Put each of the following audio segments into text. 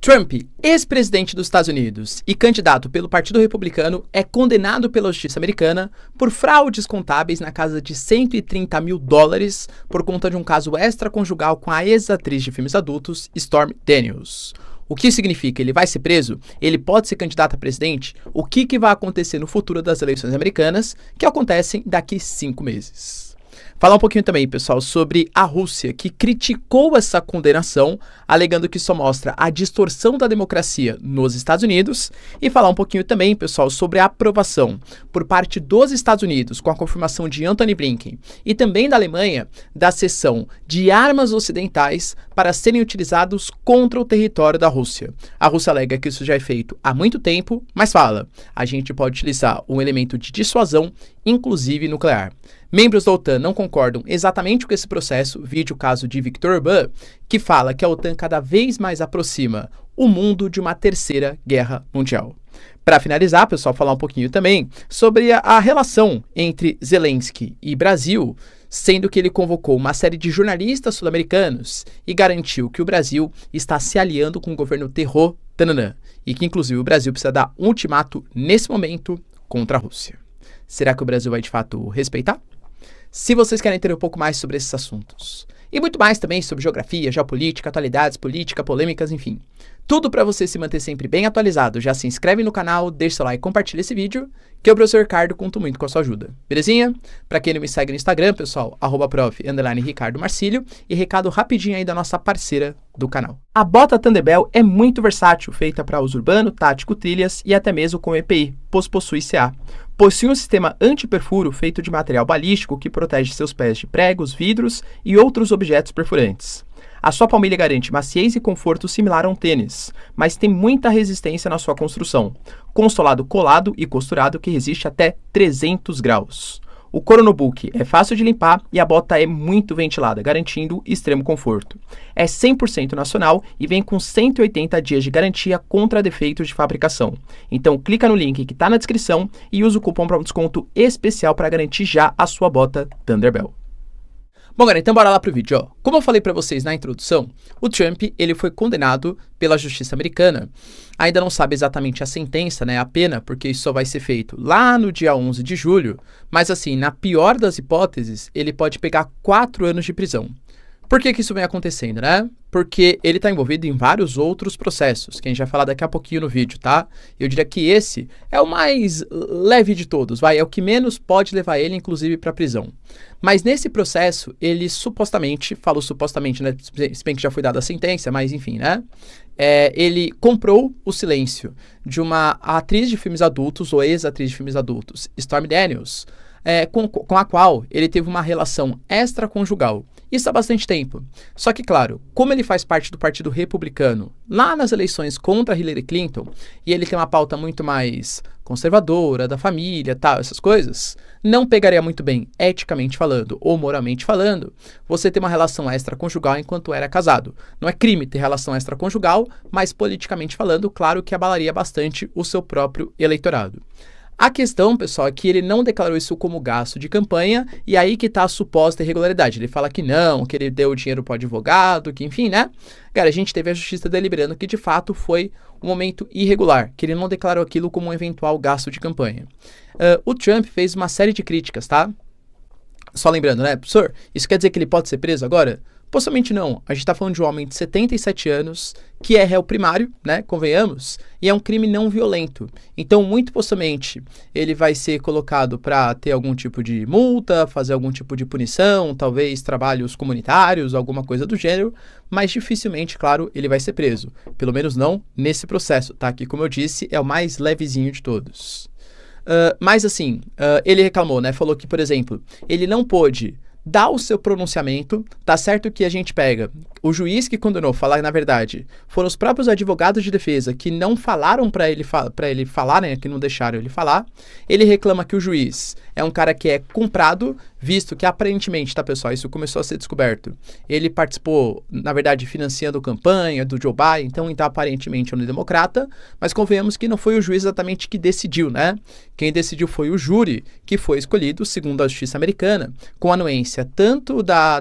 Trump, ex-presidente dos Estados Unidos e candidato pelo Partido Republicano, é condenado pela justiça americana por fraudes contábeis na casa de $130 mil por conta de um caso extraconjugal com a ex-atriz de filmes adultos, Stormy Daniels. O que significa? Ele vai ser preso? Ele pode ser candidato a presidente? O que vai acontecer no futuro das eleições americanas, que acontecem daqui 5 meses? Falar um pouquinho também, pessoal, sobre a Rússia, que criticou essa condenação, alegando que isso mostra a distorção da democracia nos Estados Unidos, e falar um pouquinho também, pessoal, sobre a aprovação por parte dos Estados Unidos, com a confirmação de Antony Blinken, e também da Alemanha, da cessão de armas ocidentais para serem utilizados contra o território da Rússia. A Rússia alega que isso já é feito há muito tempo, mas fala, a gente pode utilizar um elemento de dissuasão, inclusive nuclear. Membros da OTAN não concordam exatamente com esse processo, vídeo o caso de Viktor Orbán, que fala que a OTAN cada vez mais aproxima o mundo de uma terceira guerra mundial. Para finalizar, pessoal, falar um pouquinho também sobre a relação entre Zelensky e Brasil, sendo que ele convocou uma série de jornalistas sul-americanos e garantiu que o Brasil está se aliando com o governo terror, e que inclusive o Brasil precisa dar um ultimato nesse momento contra a Rússia. Será que o Brasil vai de fato respeitar? Se vocês querem entender um pouco mais sobre esses assuntos, e muito mais também sobre geografia, geopolítica, atualidades, política, polêmicas, enfim, tudo para você se manter sempre bem atualizado, já se inscreve no canal, deixa seu like e compartilha esse vídeo, que eu, professor Ricardo, conto muito com a sua ajuda. Belezinha? Para quem não me segue no Instagram, pessoal, @prof_Ricardo Marcílio, e recado rapidinho aí da nossa parceira do canal. A bota Thunderbell é muito versátil, feita para uso urbano, tático, trilhas e até mesmo com EPI, pois possui CA. Possui um sistema anti-perfuro feito de material balístico que protege seus pés de pregos, vidros e outros objetos perfurantes. A sua palmilha garante maciez e conforto similar a um tênis, mas tem muita resistência na sua construção, com solado colado e costurado que resiste até 300 graus. O couro no book é fácil de limpar e a bota é muito ventilada, garantindo extremo conforto. É 100% nacional e vem com 180 dias de garantia contra defeitos de fabricação. Então clica no link que está na descrição e usa o cupom para um desconto especial para garantir já a sua bota Thunderbell. Bom, galera, então bora lá pro vídeo, ó. Como eu falei para vocês na introdução, o Trump, ele foi condenado pela justiça americana. Ainda não sabe exatamente a sentença, né, a pena, porque isso só vai ser feito lá no dia 11 de julho, mas assim, na pior das hipóteses, ele pode pegar 4 anos de prisão. Por que isso vem acontecendo, né? Porque ele está envolvido em vários outros processos, que a gente vai falar daqui a pouquinho no vídeo, tá? Eu diria que esse é o mais leve de todos, é o que menos pode levar ele, inclusive, para prisão. Mas nesse processo, ele supostamente, falo supostamente, né? Se bem que já foi dada a sentença, mas enfim, né? Ele comprou o silêncio de uma atriz de filmes adultos, ou ex-atriz de filmes adultos, Stormy Daniels, com a qual ele teve uma relação extraconjugal. Isso há bastante tempo. Só que, claro, como ele faz parte do Partido Republicano, lá nas eleições contra Hillary Clinton, e ele tem uma pauta muito mais conservadora, da família, tal, essas coisas, não pegaria muito bem, eticamente falando ou moralmente falando, você ter uma relação extraconjugal enquanto era casado. Não é crime ter relação extraconjugal, mas politicamente falando, claro que abalaria bastante o seu próprio eleitorado. A questão, pessoal, é que ele não declarou isso como gasto de campanha, e aí que está a suposta irregularidade. Ele fala que não, que ele deu o dinheiro para o advogado, que enfim, né? Cara, a gente teve a justiça deliberando que de fato foi um momento irregular, que ele não declarou aquilo como um eventual gasto de campanha. O Trump fez uma série de críticas, tá? Só lembrando, né, professor, isso quer dizer que ele pode ser preso agora? Possivelmente não. A gente está falando de um homem de 77 anos, que é réu primário, né, convenhamos, e é um crime não violento. Então, muito possivelmente, ele vai ser colocado para ter algum tipo de multa, fazer algum tipo de punição, talvez trabalhos comunitários, alguma coisa do gênero, mas dificilmente, claro, ele vai ser preso. Pelo menos não nesse processo, tá? Que, como eu disse, é o mais levezinho de todos. Mas assim, ele reclamou, né? Falou que, por exemplo, ele não pôde dar o seu pronunciamento, tá certo que a gente pega o juiz que condenou, falar que, na verdade, foram os próprios advogados de defesa que não falaram para ele falar, né, que não deixaram ele falar. Ele reclama que o juiz é um cara que é comprado, visto que aparentemente, tá, pessoal, isso começou a ser descoberto. Ele participou, na verdade, financiando campanha do Joe Biden, então aparentemente é um democrata, mas convenhamos que não foi o juiz exatamente que decidiu, né? Quem decidiu foi o júri, que foi escolhido, segundo a justiça americana, com anuência tanto da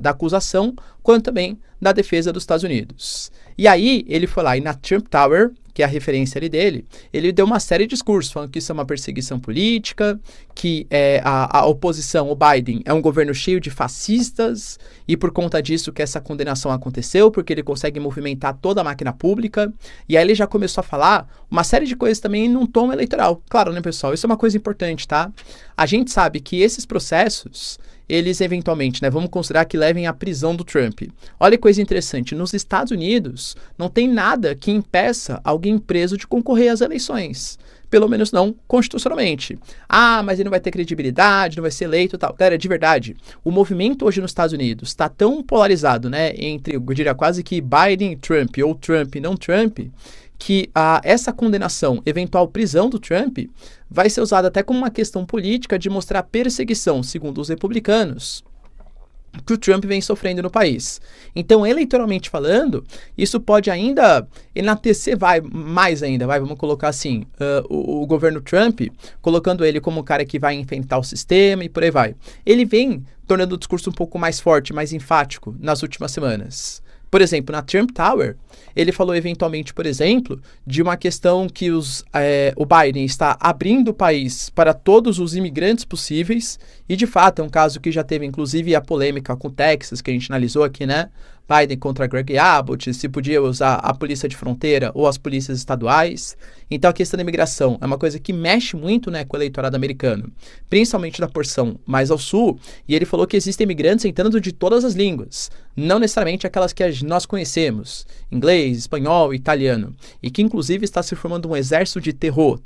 acusação, quanto também da defesa dos Estados Unidos. E aí, ele foi lá e na Trump Tower, que é a referência ali dele, ele deu uma série de discursos falando que isso é uma perseguição política, que a oposição, o Biden, é um governo cheio de fascistas e por conta disso que essa condenação aconteceu, porque ele consegue movimentar toda a máquina pública. E aí ele já começou a falar uma série de coisas também num tom eleitoral. Claro, né, pessoal? Isso é uma coisa importante, tá? A gente sabe que esses processos, eles eventualmente, né, vamos considerar que levem à prisão do Trump. Olha que coisa interessante, nos Estados Unidos não tem nada que impeça alguém preso de concorrer às eleições. Pelo menos não constitucionalmente. Ah, mas ele não vai ter credibilidade, não vai ser eleito e tal. Galera, de verdade, o movimento hoje nos Estados Unidos está tão polarizado, né, entre, eu diria quase que Biden e Trump, ou Trump e não Trump, que essa condenação, eventual prisão do Trump, vai ser usada até como uma questão política de mostrar perseguição, segundo os republicanos, que o Trump vem sofrendo no país. Então, eleitoralmente falando, isso pode ainda enaltecer, mais ainda, vamos colocar assim, o governo Trump, colocando ele como um cara que vai enfrentar o sistema e por aí vai. Ele vem tornando o discurso um pouco mais forte, mais enfático nas últimas semanas. Por exemplo, na Trump Tower, ele falou eventualmente, por exemplo, de uma questão que o Biden está abrindo o país para todos os imigrantes possíveis, e de fato é um caso que já teve inclusive a polêmica com o Texas, que a gente analisou aqui, né? Biden contra Greg Abbott, se podia usar a polícia de fronteira ou as polícias estaduais. Então a questão da imigração é uma coisa que mexe muito, né, com o eleitorado americano, principalmente da porção mais ao sul, e ele falou que existem imigrantes entrando de todas as línguas, não necessariamente aquelas que nós conhecemos, inglês, espanhol, italiano, e que inclusive está se formando um exército de terror,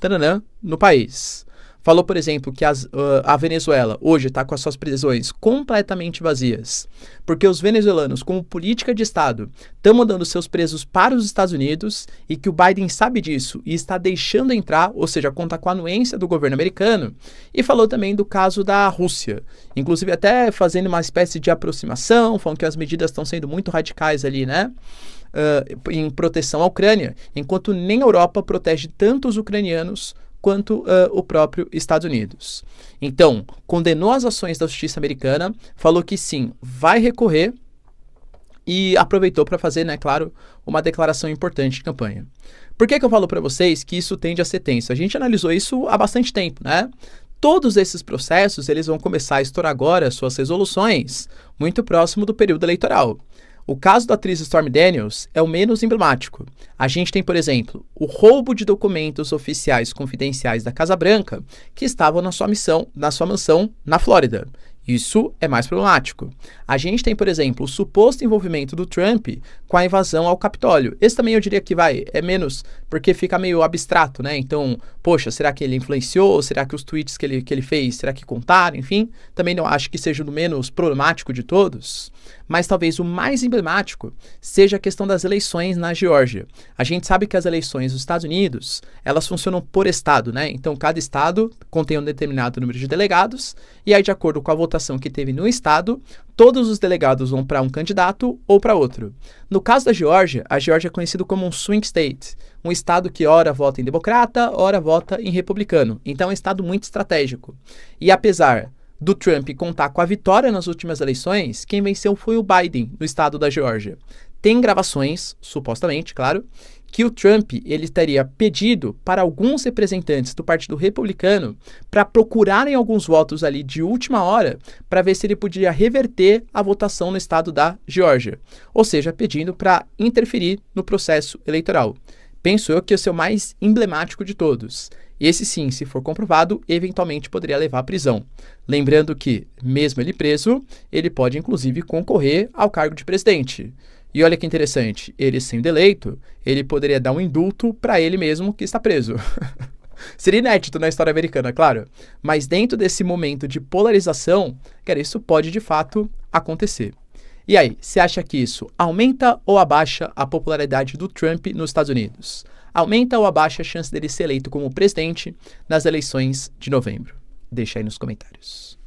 no país. Falou, por exemplo, que a Venezuela hoje está com as suas prisões completamente vazias, porque os venezuelanos, como política de Estado, estão mandando seus presos para os Estados Unidos e que o Biden sabe disso e está deixando entrar, ou seja, conta com a anuência do governo americano. E falou também do caso da Rússia, inclusive até fazendo uma espécie de aproximação, falando que as medidas estão sendo muito radicais ali, né? Em proteção à Ucrânia, enquanto nem a Europa protege tanto os ucranianos quanto o próprio Estados Unidos. Então, condenou as ações da justiça americana, falou que sim, vai recorrer e aproveitou para fazer, né, claro, uma declaração importante de campanha. Por que eu falo para vocês que isso tende a ser tenso? A gente analisou isso há bastante tempo, né? Todos esses processos, eles vão começar a estourar agora suas resoluções muito próximo do período eleitoral. O caso da atriz Stormy Daniels é o menos emblemático. A gente tem, por exemplo, o roubo de documentos oficiais confidenciais da Casa Branca que estavam na sua mansão na Flórida. Isso é mais problemático. A gente tem, por exemplo, o suposto envolvimento do Trump com a invasão ao Capitólio. Esse também eu diria que é menos, porque fica meio abstrato, né? Então, poxa, será que ele influenciou? Será que os tweets que ele fez, será que contaram? Enfim, também não acho que seja o menos problemático de todos. Mas talvez o mais emblemático seja a questão das eleições na Geórgia. A gente sabe que as eleições dos Estados Unidos, elas funcionam por estado, né? Então, cada estado contém um determinado número de delegados, e aí, de acordo com a votação que teve no estado, todos os delegados vão para um candidato ou para outro. No caso da Geórgia, a Geórgia é conhecido como um swing state, um estado que ora vota em democrata, ora vota em republicano. Então, é um estado muito estratégico. E apesar do Trump contar com a vitória nas últimas eleições, quem venceu foi o Biden, no estado da Geórgia. Tem gravações, supostamente, claro, que o Trump ele teria pedido para alguns representantes do Partido Republicano para procurarem alguns votos ali de última hora para ver se ele podia reverter a votação no estado da Geórgia. Ou seja, pedindo para interferir no processo eleitoral. Penso eu que esse é o mais emblemático de todos. Esse sim, se for comprovado, eventualmente poderia levar à prisão. Lembrando que, mesmo ele preso, ele pode inclusive concorrer ao cargo de presidente. E olha que interessante, ele sendo eleito, ele poderia dar um indulto para ele mesmo que está preso. Seria inédito na história americana, claro. Mas dentro desse momento de polarização, cara, isso pode de fato acontecer. E aí, você acha que isso aumenta ou abaixa a popularidade do Trump nos Estados Unidos? Aumenta ou abaixa a chance dele ser eleito como presidente nas eleições de novembro? Deixa aí nos comentários.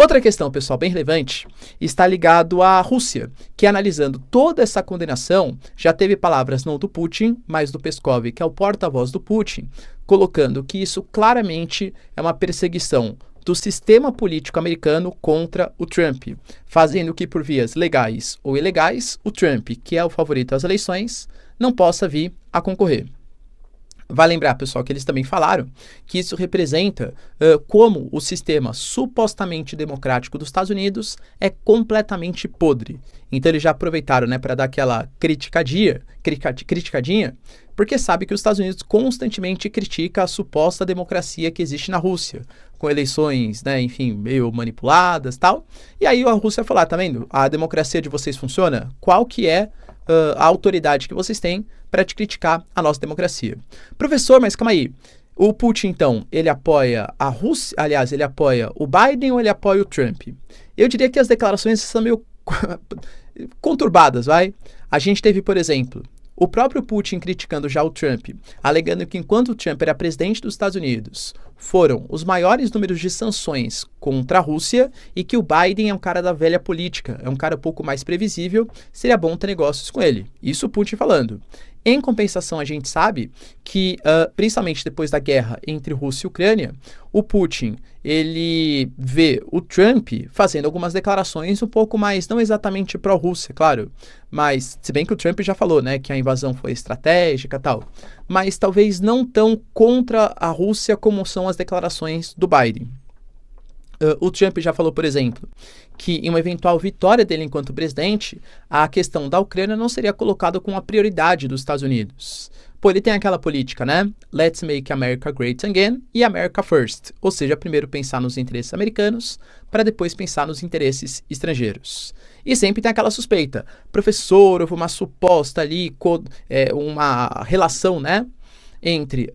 Outra questão, pessoal, bem relevante, está ligado à Rússia, que analisando toda essa condenação, já teve palavras não do Putin, mas do Peskov, que é o porta-voz do Putin, colocando que isso claramente é uma perseguição do sistema político americano contra o Trump, fazendo que por vias legais ou ilegais, o Trump, que é o favorito às eleições, não possa vir a concorrer. Vai lembrar, pessoal, que eles também falaram que isso representa como o sistema supostamente democrático dos Estados Unidos é completamente podre. Então eles já aproveitaram, né, para dar aquela criticadinha, porque sabe que os Estados Unidos constantemente critica a suposta democracia que existe na Rússia, com eleições, né, enfim, meio manipuladas e tal. E aí a Rússia falou, tá vendo? A democracia de vocês funciona? Qual que é a autoridade que vocês têm para te criticar a nossa democracia? Professor, mas calma aí. O Putin, então, ele apoia a Rússia, aliás, ele apoia o Biden ou ele apoia o Trump? Eu diria que as declarações são meio conturbadas, vai? A gente teve, por exemplo, o próprio Putin criticando já o Trump, alegando que enquanto o Trump era presidente dos Estados Unidos, foram os maiores números de sanções contra a Rússia e que o Biden é um cara da velha política, é um cara um pouco mais previsível, seria bom ter negócios com ele. Isso o Putin falando. Em compensação, a gente sabe que, principalmente depois da guerra entre Rússia e Ucrânia, o Putin, ele vê o Trump fazendo algumas declarações um pouco mais, não exatamente pró-Rússia, claro, mas, se bem que o Trump já falou, né, que a invasão foi estratégica e tal, mas talvez não tão contra a Rússia como são as declarações do Biden. O Trump já falou, por exemplo, que em uma eventual vitória dele enquanto presidente, a questão da Ucrânia não seria colocada como uma prioridade dos Estados Unidos. Pô, ele tem aquela política, né? Let's make America great again e America first. Ou seja, primeiro pensar nos interesses americanos, para depois pensar nos interesses estrangeiros. E sempre tem aquela suspeita. Professor, houve uma suposta ali, uma relação, né? Entre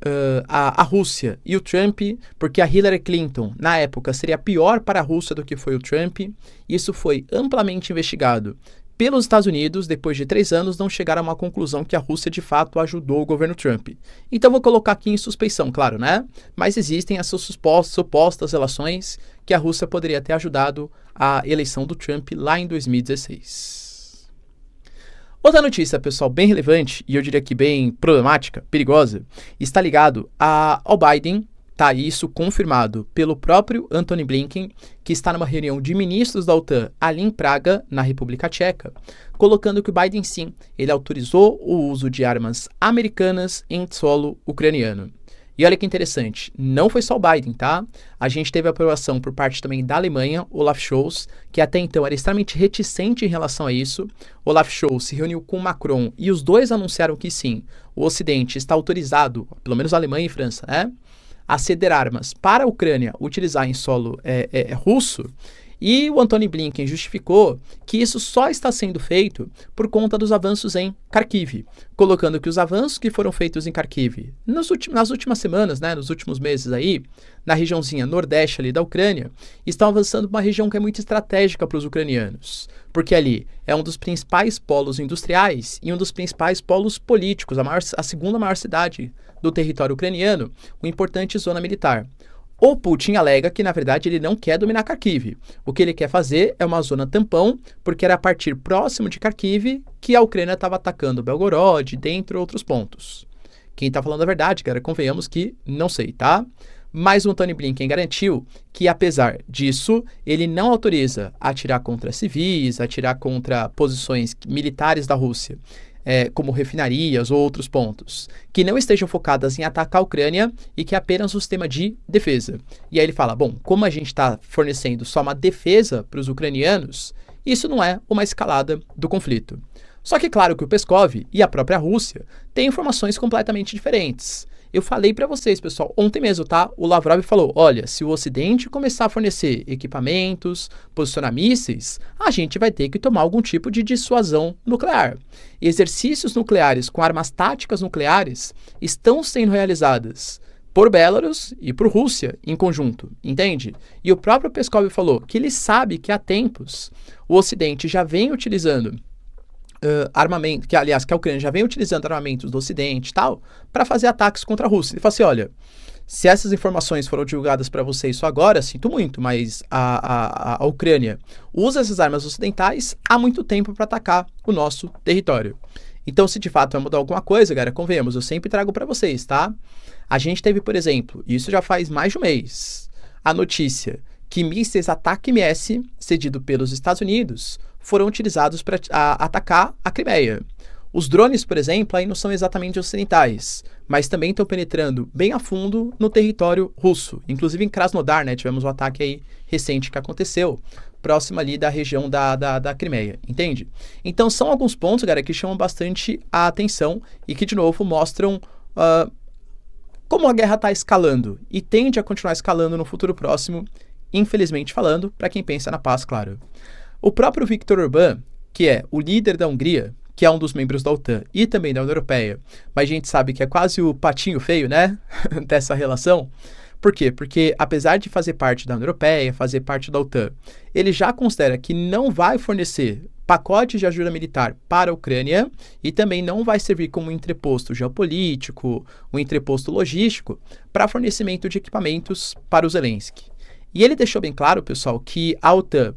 a Rússia e o Trump, porque a Hillary Clinton, na época, seria pior para a Rússia do que foi o Trump. Isso foi amplamente investigado pelos Estados Unidos. Depois de 3 anos, não chegaram a uma conclusão que a Rússia, de fato, ajudou o governo Trump. Então, vou colocar aqui em suspeição, claro, né? Mas existem essas supostas relações que a Rússia poderia ter ajudado a eleição do Trump lá em 2016. Outra notícia, pessoal, bem relevante, e eu diria que bem problemática, perigosa, está ligado ao Biden, tá? Isso confirmado pelo próprio Antony Blinken, que está numa reunião de ministros da OTAN ali em Praga, na República Tcheca, colocando que o Biden, sim, ele autorizou o uso de armas americanas em solo ucraniano. E olha que interessante, não foi só o Biden, tá? A gente teve aprovação por parte também da Alemanha, Olaf Scholz, que até então era extremamente reticente em relação a isso. Olaf Scholz se reuniu com Macron e os dois anunciaram que sim, o Ocidente está autorizado, pelo menos a Alemanha e França, né, a ceder armas para a Ucrânia utilizar em solo russo. E o Antony Blinken justificou que isso só está sendo feito por conta dos avanços em Kharkiv, colocando que os avanços que foram feitos em Kharkiv nas últimas semanas, né, nos últimos meses aí, na regiãozinha nordeste ali da Ucrânia, estão avançando para uma região que é muito estratégica para os ucranianos, porque ali é um dos principais polos industriais e um dos principais polos políticos, a segunda maior cidade do território ucraniano, uma importante zona militar. O Putin alega que, na verdade, ele não quer dominar Kharkiv. O que ele quer fazer é uma zona tampão, porque era a partir próximo de Kharkiv que a Ucrânia estava atacando Belgorod, dentre outros pontos. Quem está falando a verdade, cara, convenhamos que não sei, tá? Mas o Antony Blinken garantiu que, apesar disso, ele não autoriza atirar contra civis, atirar contra posições militares da Rússia, como refinarias ou outros pontos, que não estejam focadas em atacar a Ucrânia e que é apenas um sistema de defesa. E aí ele fala, bom, como a gente está fornecendo só uma defesa para os ucranianos, isso não é uma escalada do conflito. Só que claro que o Peskov e a própria Rússia têm informações completamente diferentes. Eu falei para vocês, pessoal, ontem mesmo, tá? O Lavrov falou, olha, se o Ocidente começar a fornecer equipamentos, posicionar mísseis, a gente vai ter que tomar algum tipo de dissuasão nuclear. Exercícios nucleares com armas táticas nucleares estão sendo realizadas por Belarus e por Rússia em conjunto, entende? E o próprio Peskov falou que ele sabe que há tempos o Ocidente já vem utilizando armamento, que aliás, que a Ucrânia já vem utilizando armamentos do Ocidente e tal, para fazer ataques contra a Rússia. Ele fala assim, olha, Se essas informações foram divulgadas para vocês só agora, sinto muito, mas a Ucrânia usa essas armas ocidentais há muito tempo para atacar o nosso território. Então, se de fato vai mudar alguma coisa, galera, convenhamos, eu sempre trago para vocês, tá? A gente teve, por exemplo, isso já faz mais de um mês, a notícia que mísseis Ataque-MS, cedido pelos Estados Unidos, foram utilizados para atacar a Crimeia. Os drones, por exemplo, aí não são exatamente ocidentais, mas também estão penetrando bem a fundo no território russo. Inclusive em Krasnodar, né, tivemos um ataque aí recente que aconteceu, próximo ali da região da Crimeia, entende? Então são alguns pontos, galera, que chamam bastante a atenção e que, de novo, mostram como a guerra está escalando e tende a continuar escalando no futuro próximo, infelizmente falando, para quem pensa na paz, claro. O próprio Viktor Orbán, que é o líder da Hungria, que é um dos membros da OTAN e também da União Europeia, mas a gente sabe que é quase o patinho feio, né, dessa relação. Por quê? Porque apesar de fazer parte da União Europeia, fazer parte da OTAN, ele já considera que não vai fornecer pacotes de ajuda militar para a Ucrânia e também não vai servir como um entreposto geopolítico, um entreposto logístico para fornecimento de equipamentos para o Zelensky. E ele deixou bem claro, pessoal, que a OTAN,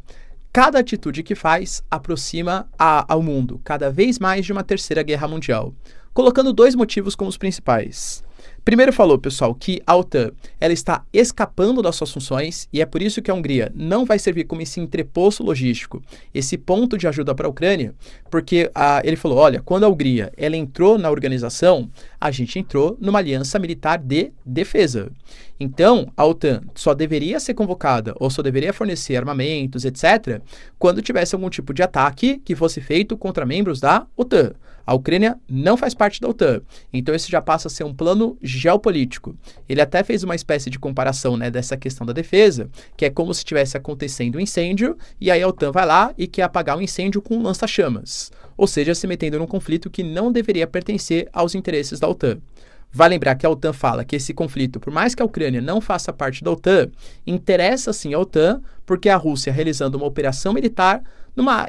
cada atitude que faz aproxima ao mundo cada vez mais de uma terceira guerra mundial, colocando dois motivos como os principais. Primeiro falou, pessoal, que a OTAN ela está escapando das suas funções e é por isso que a Hungria não vai servir como esse entreposto logístico, esse ponto de ajuda para a Ucrânia, porque ele falou, olha, quando a Hungria ela entrou na organização, a gente entrou numa aliança militar de defesa. Então, a OTAN só deveria ser convocada ou só deveria fornecer armamentos, etc., quando tivesse algum tipo de ataque que fosse feito contra membros da OTAN. A Ucrânia não faz parte da OTAN, então esse já passa a ser um plano geopolítico. Ele até fez uma espécie de comparação, né, dessa questão da defesa, que é como se estivesse acontecendo um incêndio, e aí a OTAN vai lá e quer apagar o incêndio com um lança-chamas, ou seja, se metendo num conflito que não deveria pertencer aos interesses da OTAN. Vai lembrar que a OTAN fala que esse conflito, por mais que a Ucrânia não faça parte da OTAN, interessa sim a OTAN, porque a Rússia realizando uma operação militar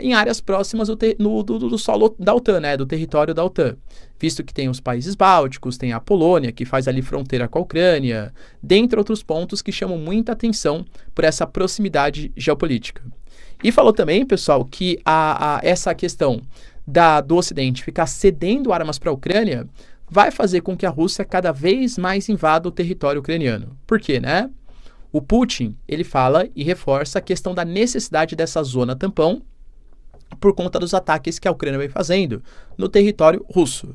em áreas próximas do solo da OTAN, né, do território da OTAN, visto que tem os países bálticos, tem a Polônia, que faz ali fronteira com a Ucrânia, dentre outros pontos que chamam muita atenção por essa proximidade geopolítica. E falou também, pessoal, que essa questão do Ocidente ficar cedendo armas para a Ucrânia vai fazer com que a Rússia cada vez mais invada o território ucraniano. Por quê, né? O Putin, ele fala e reforça a questão da necessidade dessa zona tampão por conta dos ataques que a Ucrânia vem fazendo no território russo.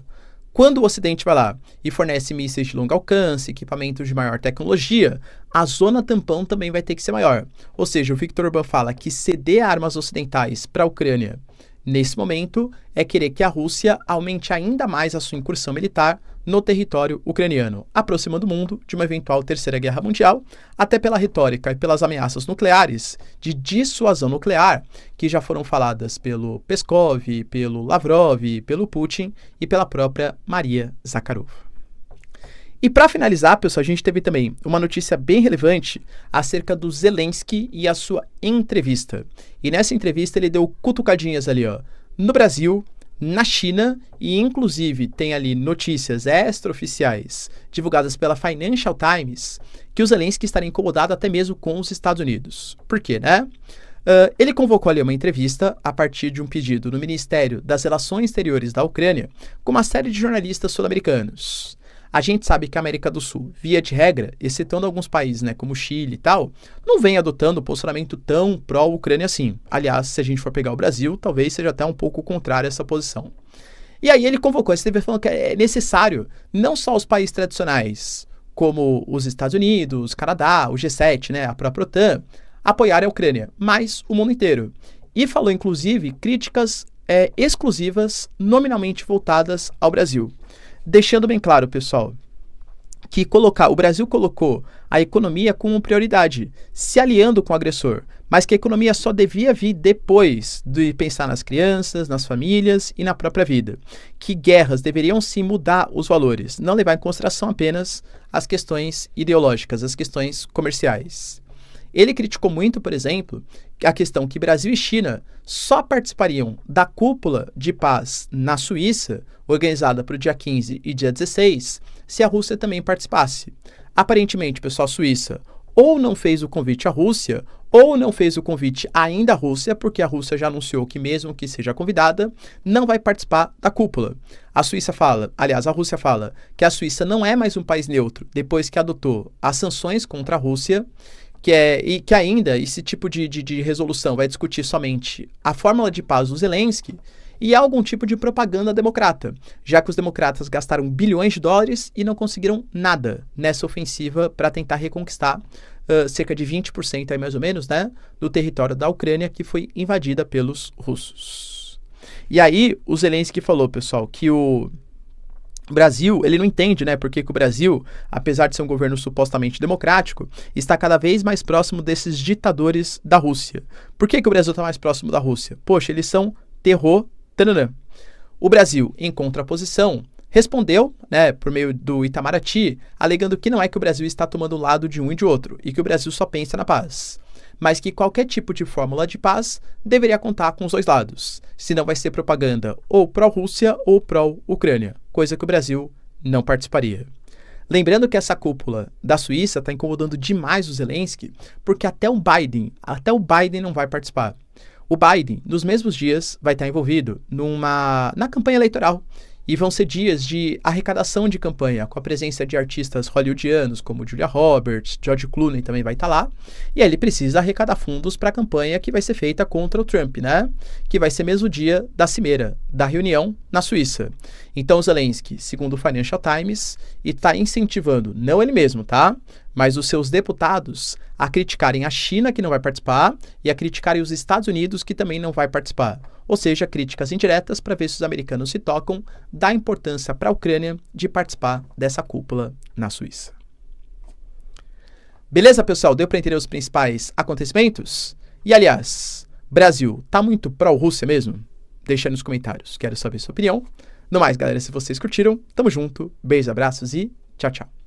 Quando o Ocidente vai lá e fornece mísseis de longo alcance, equipamentos de maior tecnologia, a zona tampão também vai ter que ser maior. Ou seja, o Viktor Orbán fala que ceder armas ocidentais para a Ucrânia nesse momento é querer que a Rússia aumente ainda mais a sua incursão militar no território ucraniano, aproximando o mundo de uma eventual terceira guerra mundial, até pela retórica e pelas ameaças nucleares de dissuasão nuclear que já foram faladas pelo Peskov, pelo Lavrov, pelo Putin e pela própria Maria Zakharova. E para finalizar, pessoal, a gente teve também uma notícia bem relevante acerca do Zelensky e a sua entrevista. E nessa entrevista ele deu cutucadinhas ali, ó, no Brasil, na China e inclusive tem ali notícias extraoficiais divulgadas pela Financial Times que o Zelensky estaria incomodado até mesmo com os Estados Unidos. Por quê, né? Ele convocou ali uma entrevista a partir de um pedido do Ministério das Relações Exteriores da Ucrânia com uma série de jornalistas sul-americanos. A gente sabe que a América do Sul, via de regra, excetuando alguns países, né, como Chile e tal, não vem adotando um posicionamento tão pró-Ucrânia assim. Aliás, se a gente for pegar o Brasil, talvez seja até um pouco contrário a essa posição. E aí ele convocou essa entrevista falando que é necessário não só os países tradicionais, como os Estados Unidos, Canadá, o G7, né, a própria OTAN, apoiarem a Ucrânia, mas o mundo inteiro. E falou, inclusive, críticas exclusivas, nominalmente voltadas ao Brasil. Deixando bem claro, pessoal, que o Brasil colocou a economia como prioridade, se aliando com o agressor, mas que a economia só devia vir depois de pensar nas crianças, nas famílias e na própria vida. Que guerras deveriam sim mudar os valores, não levar em consideração apenas as questões ideológicas, as questões comerciais. Ele criticou muito, por exemplo, a questão que Brasil e China só participariam da cúpula de paz na Suíça, organizada para o dia 15 e dia 16, se a Rússia também participasse. Aparentemente, pessoal, a Suíça ou não fez o convite à Rússia, ou não fez o convite ainda à Rússia, porque a Rússia já anunciou que mesmo que seja convidada, não vai participar da cúpula. A Suíça fala, aliás, a Rússia fala, que a Suíça não é mais um país neutro, depois que adotou as sanções contra a Rússia, e que ainda esse tipo de resolução vai discutir somente a fórmula de paz do Zelensky, e algum tipo de propaganda democrata, já que os democratas gastaram bilhões de dólares e não conseguiram nada nessa ofensiva para tentar reconquistar cerca de 20% aí mais ou menos, né, do território da Ucrânia que foi invadida pelos russos. E aí o Zelensky falou, pessoal, que o Brasil, ele não entende, né, porque que o Brasil, apesar de ser um governo supostamente democrático, está cada vez mais próximo desses ditadores da Rússia. Por que que o Brasil está mais próximo da Rússia? Poxa, eles são terror. Tanana. O Brasil, em contraposição, respondeu, né, por meio do Itamaraty, alegando que não é que o Brasil está tomando o lado de um e de outro, e que o Brasil só pensa na paz, mas que qualquer tipo de fórmula de paz deveria contar com os dois lados, senão vai ser propaganda ou pró-Rússia ou pró-Ucrânia, coisa que o Brasil não participaria. Lembrando que essa cúpula da Suíça está incomodando demais o Zelensky, porque até o Biden não vai participar. O Biden, nos mesmos dias, vai estar envolvido na campanha eleitoral. E vão ser dias de arrecadação de campanha, com a presença de artistas hollywoodianos como Julia Roberts, George Clooney também vai estar lá. E aí ele precisa arrecadar fundos para a campanha que vai ser feita contra o Trump, né? Que vai ser mesmo dia da cimeira, da reunião na Suíça. Então o Zelensky, segundo o Financial Times, está incentivando, não ele mesmo, tá? Mas os seus deputados a criticarem a China, que não vai participar, e a criticarem os Estados Unidos, que também não vai participar. Ou seja, críticas indiretas para ver se os americanos se tocam da importância para a Ucrânia de participar dessa cúpula na Suíça. Beleza, pessoal? Deu para entender os principais acontecimentos? E, aliás, Brasil tá muito pró-Rússia mesmo? Deixa aí nos comentários, quero saber sua opinião. No mais, galera, se vocês curtiram, tamo junto, beijos, abraços e tchau, tchau.